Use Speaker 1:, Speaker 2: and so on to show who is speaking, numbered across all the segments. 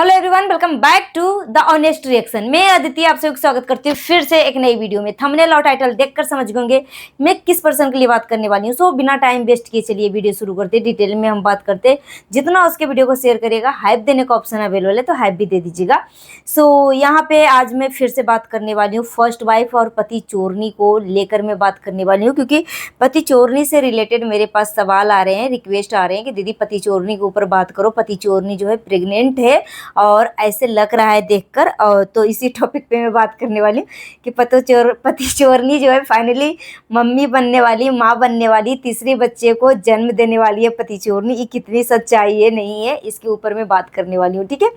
Speaker 1: Hello everyone, welcome back to the honest reaction. मैं अदिति आप सभी का स्वागत करती हूँ फिर से एक नई वीडियो में। थंबनेल और टाइटल देखकर समझ गए मैं किस पर्सन के लिए बात करने वाली हूँ। सो बिना टाइम वेस्ट किए चलिए वीडियो शुरू करते हैं। डिटेल में हम बात करते हैं। जितना उसके वीडियो को शेयर करेगा, हाइप देने का ऑप्शन अवेलेबल है तो हाइप भी दे दीजिएगा। सो यहाँ पे आज मैं फिर से बात करने वाली हूँ फर्स्ट वाइफ और पति चोरनी को लेकर मैं बात करने वाली हूँ, क्योंकि पति चोरनी से रिलेटेड मेरे पास सवाल आ रहे हैं, रिक्वेस्ट आ रहे हैं कि दीदी पति चोरनी के ऊपर बात करो। पति चोरनी जो है प्रेग्नेंट है और ऐसे लग रहा है देखकर। और तो इसी टॉपिक पे मैं बात करने वाली हूँ कि पति चोरनी जो है फाइनली मम्मी बनने वाली, माँ बनने वाली, तीसरे बच्चे को जन्म देने वाली है पति चोरनी। ये कितनी सच्चाई है नहीं है इसके ऊपर मैं बात करने वाली हूँ, ठीक है।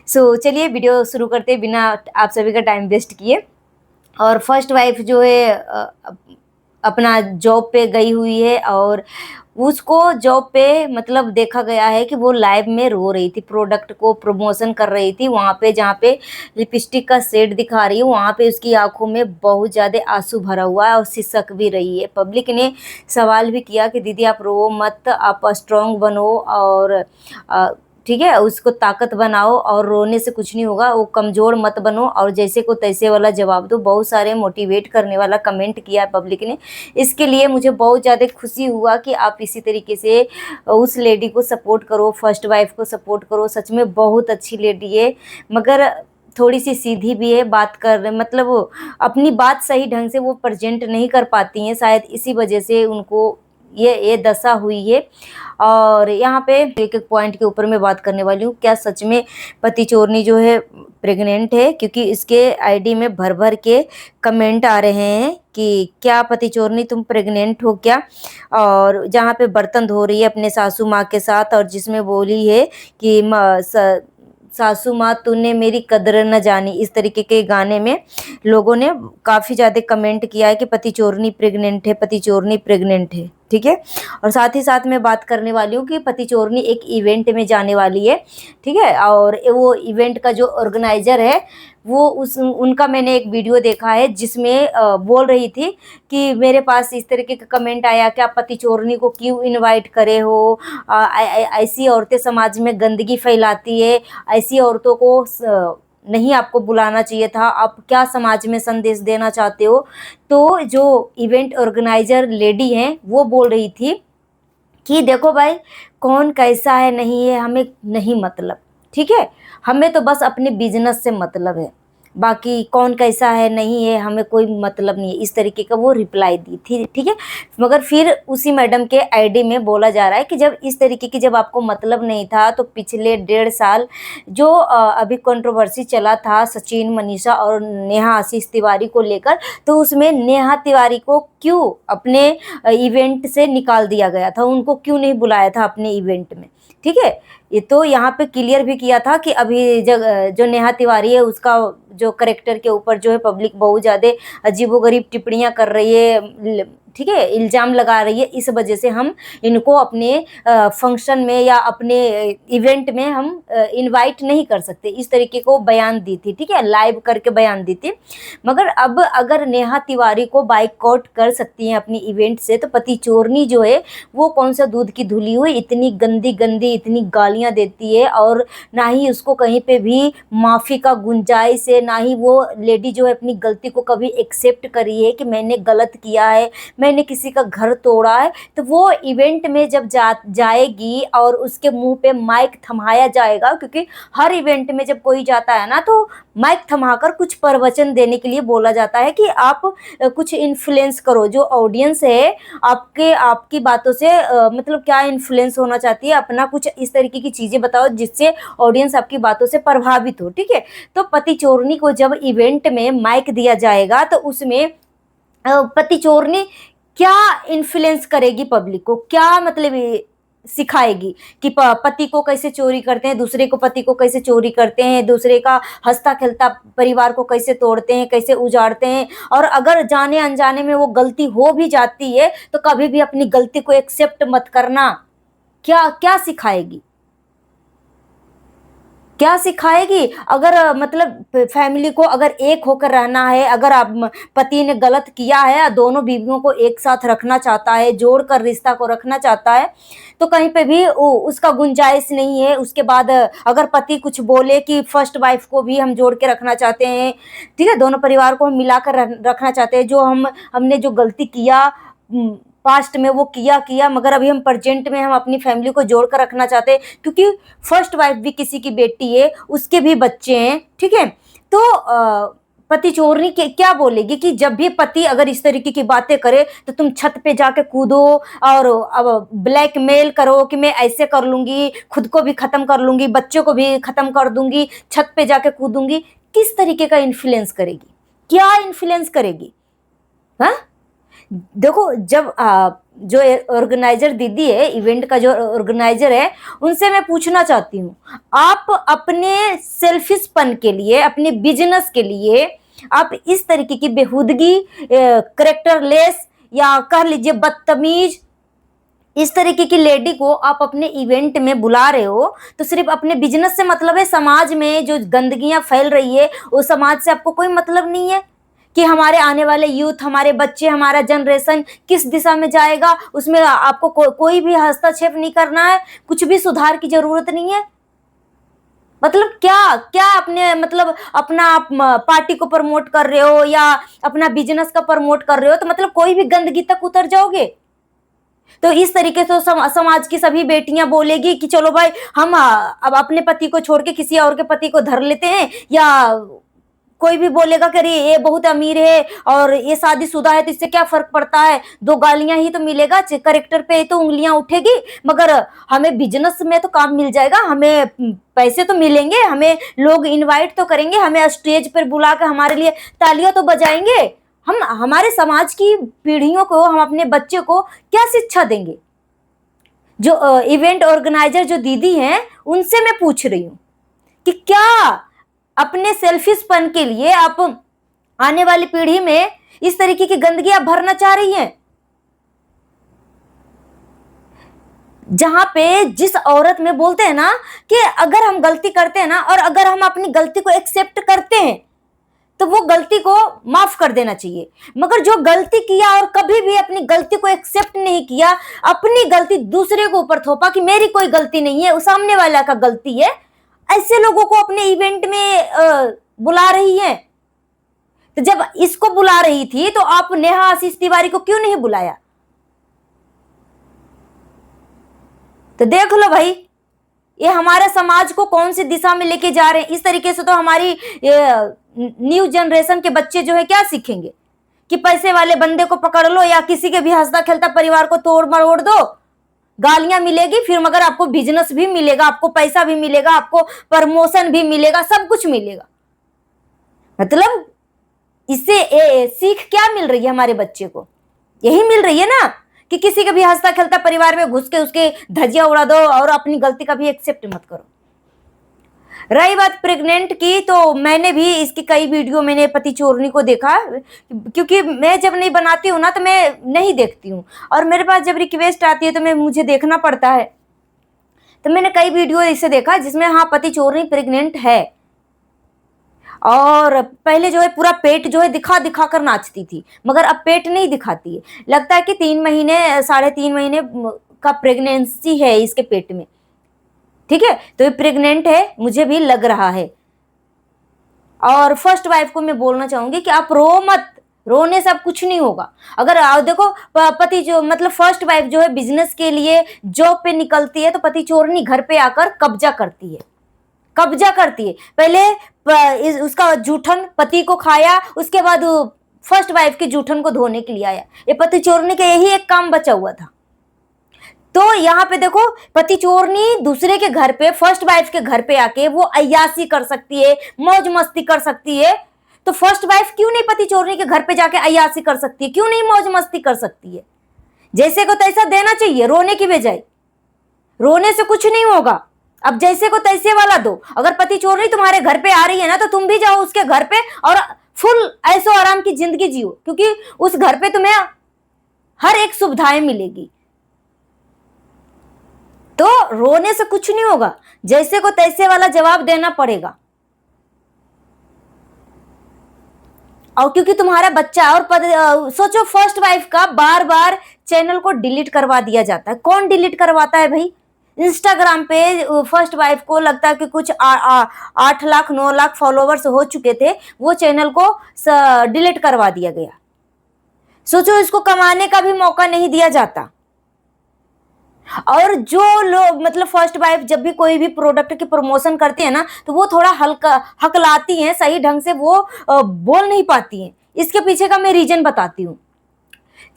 Speaker 1: सो चलिए वीडियो शुरू करते हैं बिना आप सभी का टाइम वेस्ट किए। और फर्स्ट वाइफ जो है अपना जॉब पे गई हुई है और उसको जॉब पे मतलब देखा गया है कि वो लाइव में रो रही थी, प्रोडक्ट को प्रमोशन कर रही थी। वहाँ पे जहाँ पे लिपस्टिक का शेड दिखा रही है वहाँ पे उसकी आंखों में बहुत ज़्यादा आंसू भरा हुआ है और सिसक भी रही है। पब्लिक ने सवाल भी किया कि दीदी आप रो मत, आप स्ट्रांग बनो और ठीक है उसको ताकत बनाओ और रोने से कुछ नहीं होगा, वो कमज़ोर मत बनो और जैसे को तैसे वाला जवाब दो। बहुत सारे मोटिवेट करने वाला कमेंट किया है पब्लिक ने। इसके लिए मुझे बहुत ज़्यादा खुशी हुआ कि आप इसी तरीके से उस लेडी को सपोर्ट करो, फर्स्ट वाइफ को सपोर्ट करो। सच में बहुत अच्छी लेडी है, मगर थोड़ी सी सीधी भी है, बात कर मतलब वो अपनी बात सही ढंग से वो प्रेजेंट नहीं कर पाती हैं, शायद इसी वजह से उनको ये दशा हुई है। और यहाँ पे एक एक पॉइंट के ऊपर मैं बात करने वाली हूँ। क्या सच में पति चोरनी जो है प्रेग्नेंट है? क्योंकि इसके आईडी में भर भर के कमेंट आ रहे हैं कि क्या पति चोरनी तुम प्रेग्नेंट हो क्या। और जहाँ पे बर्तन धो रही है अपने सासू माँ के साथ और जिसमें बोली है कि सासू माँ तूने मेरी कदर न जानी, इस तरीके के गाने में लोगों ने काफ़ी ज़्यादा कमेंट किया है कि पति चोरनी प्रेग्नेंट है, पति चोरनी प्रेग्नेंट है, ठीक है। और साथ ही साथ मैं बात करने वाली हूँ कि पति चोरनी एक इवेंट में जाने वाली है, ठीक है। और वो इवेंट का जो ऑर्गेनाइजर है वो उनका मैंने एक वीडियो देखा है जिसमें बोल रही थी कि मेरे पास इस तरीके का कमेंट आया कि आप पति चोरनी को क्यों इनवाइट करे हो, ऐसी औरतें समाज में गंदगी फैलाती है, ऐसी औरतों को नहीं आपको बुलाना चाहिए था, आप क्या समाज में संदेश देना चाहते हो। तो जो इवेंट ऑर्गेनाइजर लेडी हैं वो बोल रही थी कि देखो भाई कौन कैसा है नहीं है हमें नहीं मतलब, ठीक है, हमें तो बस अपने बिजनेस से मतलब है, बाकी कौन कैसा है नहीं है हमें कोई मतलब नहीं है। इस तरीके का वो रिप्लाई दी थी, ठीक है। मगर फिर उसी मैडम के आईडी में बोला जा रहा है कि जब इस तरीके की जब आपको मतलब नहीं था तो पिछले 1.5 साल जो अभी कंट्रोवर्सी चला था सचिन मनीषा और नेहा आशीष तिवारी को लेकर, तो उसमें नेहा तिवारी को क्यों अपने इवेंट से निकाल दिया गया था, उनको क्यों नहीं बुलाया था अपने इवेंट में, ठीक है। ये तो यहाँ पे क्लियर भी किया था कि अभी जो नेहा तिवारी है उसका जो करेक्टर के ऊपर जो है पब्लिक बहुत ज़्यादा अजीबोगरीब टिप्पणियाँ कर रही है, ठीक है, इल्ज़ाम लगा रही है। इस वजह से हम इनको अपने फंक्शन में या अपने इवेंट में हम इनवाइट नहीं कर सकते, इस तरीके को बयान दी थी, ठीक है, लाइव करके बयान दी थी। मगर अब अगर नेहा तिवारी को बाइकआउट कर सकती हैं अपनी इवेंट से, तो पति चोरनी जो है वो कौन सा दूध की धुली हुई इतनी गंदी गंदी इतनी गालियाँ देती है, और ना ही उसको कहीं पे भी माफ़ी का गुंजाइश है, ना ही वो लेडी जो है अपनी गलती को कभी एक्सेप्ट करी है कि मैंने गलत किया है, मैंने किसी का घर तोड़ा है। तो वो इवेंट में जब जाएगी और उसके मुंह पे माइक थमाया जाएगा, क्योंकि हर इवेंट में जब कोई जाता है ना तो माइक थमाकर कुछ प्रवचन देने के लिए बोला जाता है कि आप कुछ इन्फ्लुएंस करो, जो ऑडियंस है आपकी बातों से मतलब क्या इन्फ्लुएंस होना चाहती है, अपना कुछ इस तरीके की चीज़ें बताओ जिससे ऑडियंस आपकी बातों से प्रभावित हो, ठीक है। तो पति चोरनी को जब इवेंट में माइक दिया जाएगा तो उसमें पति चोरनी क्या इन्फ्लुएंस करेगी पब्लिक को, क्या मतलब सिखाएगी कि पति को कैसे चोरी करते हैं, दूसरे को पति को कैसे चोरी करते हैं, दूसरे का हंसता खेलता परिवार को कैसे तोड़ते हैं, कैसे उजाड़ते हैं। और अगर जाने अनजाने में वो गलती हो भी जाती है तो कभी भी अपनी गलती को एक्सेप्ट मत करना, क्या क्या सिखाएगी। क्या सिखाएगी? अगर मतलब फैमिली को अगर एक होकर रहना है, अगर आप पति ने गलत किया है, दोनों बीवियों को एक साथ रखना चाहता है, जोड़कर रिश्ता को रखना चाहता है, तो कहीं पे भी उसका गुंजाइश नहीं है। उसके बाद अगर पति कुछ बोले कि फर्स्ट वाइफ को भी हम जोड़ के रखना चाहते हैं, ठीक है, दोनों परिवार को हम मिलाकर रखना चाहते हैं। जो हमने जो गलती किया पास्ट में वो किया, मगर अभी हम प्रेजेंट में हम अपनी फैमिली को जोड़ कर रखना चाहते हैं, क्योंकि फर्स्ट वाइफ भी किसी की बेटी है, उसके भी बच्चे हैं, ठीक है। तो पति चोरनी के क्या बोलेगी कि जब भी पति अगर इस तरीके की बातें करे तो तुम छत पे जाके कूदो और अब ब्लैकमेल करो कि मैं ऐसे कर लूंगी, खुद को भी खत्म कर लूंगी, बच्चों को भी खत्म कर दूंगी, छत पे जाके कूदूंगी। किस तरीके का इन्फ्लुएंस करेगी, क्या इन्फ्लुएंस करेगी? हाँ, देखो, जब जो ऑर्गेनाइजर दीदी है, इवेंट का जो ऑर्गेनाइजर है, उनसे मैं पूछना चाहती हूँ, आप अपने सेल्फिशपन के लिए, अपने बिजनेस के लिए आप इस तरीके की बेहूदगी, करेक्टरलेस या कह लीजिए बदतमीज इस तरीके की लेडी को आप अपने इवेंट में बुला रहे हो, तो सिर्फ अपने बिजनेस से मतलब है? समाज में जो गंदगियां फैल रही है वो समाज से आपको कोई मतलब नहीं है कि हमारे आने वाले यूथ, हमारे बच्चे, हमारा जनरेशन किस दिशा में जाएगा, उसमें आपको कोई भी हस्तक्षेप नहीं करना है, कुछ भी सुधार की जरूरत नहीं है। मतलब क्या क्या अपने मतलब अपना आप पार्टी को प्रमोट कर रहे हो या अपना बिजनेस का प्रमोट कर रहे हो, तो मतलब कोई भी गंदगी तक उतर जाओगे? तो इस तरीके से समाज की सभी बेटियां बोलेगी कि चलो भाई, हम अब अपने पति को छोड़ के किसी और के पति को धर लेते हैं, या कोई भी बोलेगा कि अरे ये बहुत अमीर है और ये शादीशुदा है तो इससे क्या फर्क पड़ता है, दो गालियां ही तो मिलेगा, करेक्टर पे ही तो उंगलियां उठेगी, मगर हमें बिजनेस में तो काम मिल जाएगा, हमें पैसे तो मिलेंगे, हमें लोग इनवाइट तो करेंगे, हमें स्टेज पर बुला कर हमारे लिए तालियां तो बजाएंगे। हम हमारे समाज की पीढ़ियों को, हम अपने बच्चे को क्या शिक्षा देंगे? जो इवेंट ऑर्गेनाइजर जो दीदी हैं, उनसे मैं पूछ रही हूँ कि क्या अपने सेल्फिशपन के लिए आप आने वाली पीढ़ी में इस तरीके की गंदगी आप भरना चाह रही हैं? जहां पे जिस औरत में बोलते हैं ना कि अगर हम गलती करते हैं ना, और अगर हम अपनी गलती को एक्सेप्ट करते हैं तो वो गलती को माफ कर देना चाहिए, मगर जो गलती किया और कभी भी अपनी गलती को एक्सेप्ट नहीं किया, अपनी गलती दूसरे को ऊपर थोपा कि मेरी कोई गलती नहीं है, सामने वाला का गलती है, ऐसे लोगों को अपने इवेंट में बुला रही है। तो जब इसको बुला रही थी तो आप नेहा आशीष तिवारी को क्यों नहीं बुलाया? तो देख लो भाई, ये हमारे समाज को कौन सी दिशा में लेके जा रहे हैं। इस तरीके से तो हमारी न्यू जनरेशन के बच्चे जो है क्या सीखेंगे कि पैसे वाले बंदे को पकड़ लो या किसी के भी हंसता खेलता परिवार को तोड़ मरोड़ दो, गालियां मिलेगी, फिर मगर आपको बिजनेस भी मिलेगा, आपको पैसा भी मिलेगा, आपको प्रमोशन भी मिलेगा, सब कुछ मिलेगा। मतलब इससे सीख क्या मिल रही है हमारे बच्चे को? यही मिल रही है ना कि किसी का भी हंसता खेलता परिवार में घुस के उसके धज्जियां उड़ा दो और अपनी गलती का भी एक्सेप्ट मत करो। रही बात प्रेग्नेंट की, तो मैंने भी इसकी कई वीडियो मैंने पति चोरनी को देखा, क्योंकि मैं जब नहीं बनाती हूँ ना तो मैं नहीं देखती हूँ, और मेरे पास जब रिक्वेस्ट आती है तो मुझे देखना पड़ता है। तो मैंने कई वीडियो इसे देखा जिसमें हाँ पति चोरनी प्रेग्नेंट है, और पहले जो है पूरा पेट जो है दिखा दिखा कर नाचती थी, मगर अब पेट नहीं दिखाती है। लगता है कि 3 महीने 3.5 महीने का प्रेगनेंसी है इसके पेट में, ठीक है। तो ये प्रेग्नेंट है, मुझे भी लग रहा है। और फर्स्ट वाइफ को मैं बोलना चाहूंगी कि आप रो मत, रोने से अब कुछ नहीं होगा। अगर देखो पति जो मतलब फर्स्ट वाइफ जो है बिजनेस के लिए जॉब पे निकलती है, तो पति चोरनी घर पे आकर कब्जा करती है, कब्जा करती है। पहले उसका जूठन पति को खाया, उसके बाद फर्स्ट वाइफ के जूठन को धोने के लिए आया। ये पति चोरनी का यही एक काम बचा हुआ था। तो यहाँ पे देखो, पति चोरनी दूसरे के घर पे, फर्स्ट वाइफ के घर पे आके वो अय्यासी कर सकती है, मौज मस्ती कर सकती है, तो फर्स्ट वाइफ क्यों नहीं पति चोरनी के घर पे जाके अय्यासी कर सकती है, क्यों नहीं मौज मस्ती कर सकती है? जैसे को तैसा देना चाहिए, रोने की बजाय। रोने से कुछ नहीं होगा, अब जैसे को तैसे वाला दो। अगर पति चोरनी तुम्हारे घर पे आ रही है ना, तो तुम भी जाओ उसके घर पे और फुल ऐशो आराम की जिंदगी जियो, क्योंकि उस घर पे तुम्हें हर एक सुविधाएं मिलेगी। तो रोने से कुछ नहीं होगा, जैसे को तैसे वाला जवाब देना पड़ेगा। और क्योंकि तुम्हारा बच्चा और सोचो फर्स्ट वाइफ का बार बार चैनल को डिलीट करवा दिया जाता है। कौन डिलीट करवाता है भाई? इंस्टाग्राम पे फर्स्ट वाइफ को लगता है कि कुछ 8 लाख 9 लाख फॉलोवर्स हो चुके थे, वो चैनल को डिलीट करवा दिया गया। सोचो इसको कमाने का भी मौका नहीं दिया जाता। और जो लोग मतलब फर्स्ट वाइफ जब भी कोई भी प्रोडक्ट की प्रमोशन करती है ना, तो वो थोड़ा हल्का हकलाती हैं, सही ढंग से वो बोल नहीं पाती हैं। इसके पीछे का मैं रीजन बताती हूँ।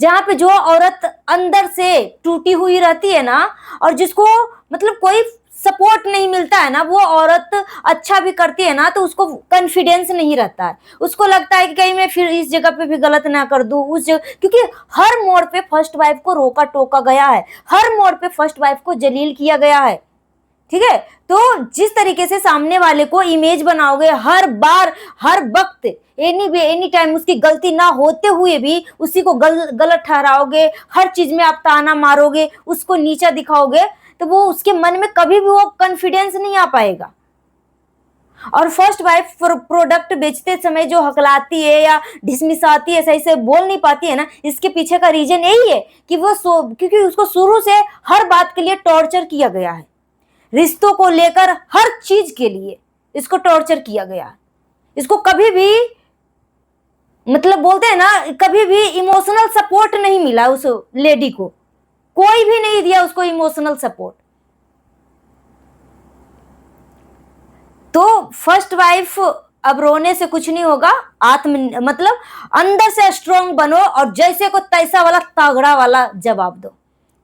Speaker 1: जहां पे जो औरत अंदर से टूटी हुई रहती है ना, और जिसको मतलब कोई सपोर्ट नहीं मिलता है ना, वो औरत अच्छा भी करती है ना तो उसको कॉन्फिडेंस नहीं रहता है। उसको लगता है कि कहीं मैं फिर इस जगह पे भी गलत ना कर दूं, उस जगह, क्योंकि हर मोड़ पे फर्स्ट वाइफ को रोका टोका गया है, हर मोड़ पे फर्स्ट वाइफ को जलील किया गया है। ठीक है, तो जिस तरीके से सामने वाले को इमेज बनाओगे हर बार हर वक्त एनी टाइम, उसकी गलती ना होते हुए भी उसी को गलत ठहराओगे, हर चीज में आप ताना मारोगे, उसको नीचा दिखाओगे, तो वो उसके मन में कभी भी वो कॉन्फिडेंस नहीं आ पाएगा। और फर्स्ट वाइफ प्रोडक्ट बेचते समय जो हकलाती है या ढिसमिसाती है, सही से बोल नहीं पाती है ना, इसके पीछे का रीजन यही है कि वो क्योंकि उसको शुरू से हर बात के लिए टॉर्चर किया गया है। रिश्तों को लेकर हर चीज के लिए इसको टॉर्चर किया गया है। इसको कभी भी मतलब बोलते हैं ना, कभी भी इमोशनल सपोर्ट नहीं मिला उस लेडी को, कोई भी नहीं दिया उसको इमोशनल सपोर्ट। तो फर्स्ट वाइफ अब रोने से कुछ नहीं होगा, मतलब अंदर से स्ट्रांग बनो और जैसे को तैसा वाला तगड़ा वाला जवाब दो।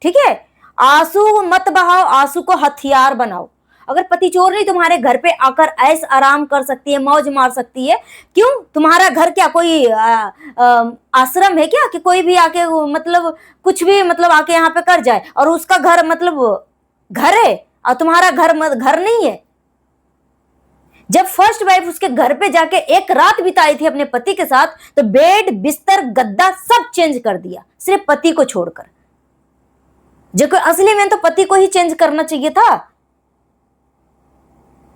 Speaker 1: ठीक है, आंसू मत बहाओ, आंसू को हथियार बनाओ। अगर पति चोर नहीं तुम्हारे घर पे आकर ऐश आराम कर सकती है, मौज मार सकती है, क्यों? तुम्हारा घर क्या कोई आश्रम है क्या कि कोई भी आके मतलब कुछ भी मतलब आके यहाँ पे कर जाए, और उसका घर मतलब घर है और तुम्हारा घर नहीं है। जब फर्स्ट वाइफ उसके घर पे जाके एक रात बिताई थी अपने पति के साथ, तो बेड बिस्तर गद्दा सब चेंज कर दिया, सिर्फ पति को छोड़कर। जो कि असली में तो पति को ही चेंज करना चाहिए था।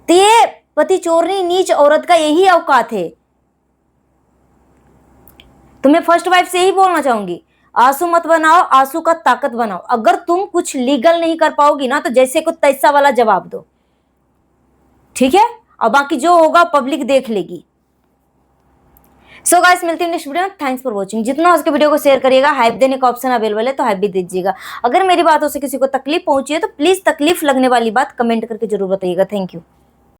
Speaker 1: तो ये पति चोरनी नीच औरत का यही औकात है। तो मैं फर्स्ट वाइफ से यही बोलना चाहूंगी, आंसू मत बनाओ, आंसू का ताकत बनाओ। अगर तुम कुछ लीगल नहीं कर पाओगी ना, तो जैसे को तैसा वाला जवाब दो। ठीक है, और बाकी जो होगा पब्लिक देख लेगी। सो गाइस, मिलती हूँ नेक्स्ट वीडियो में। Thanks for watching. जितना उसके वीडियो को शेयर करिएगा, हाइप देने का ऑप्शन अवेलेबल है तो हाइप भी दीजिएगा। अगर मेरी बातों से किसी को तकलीफ पहुंची है तो प्लीज तकलीफ लगने वाली बात कमेंट करके जरूर बताइएगा। Thank you.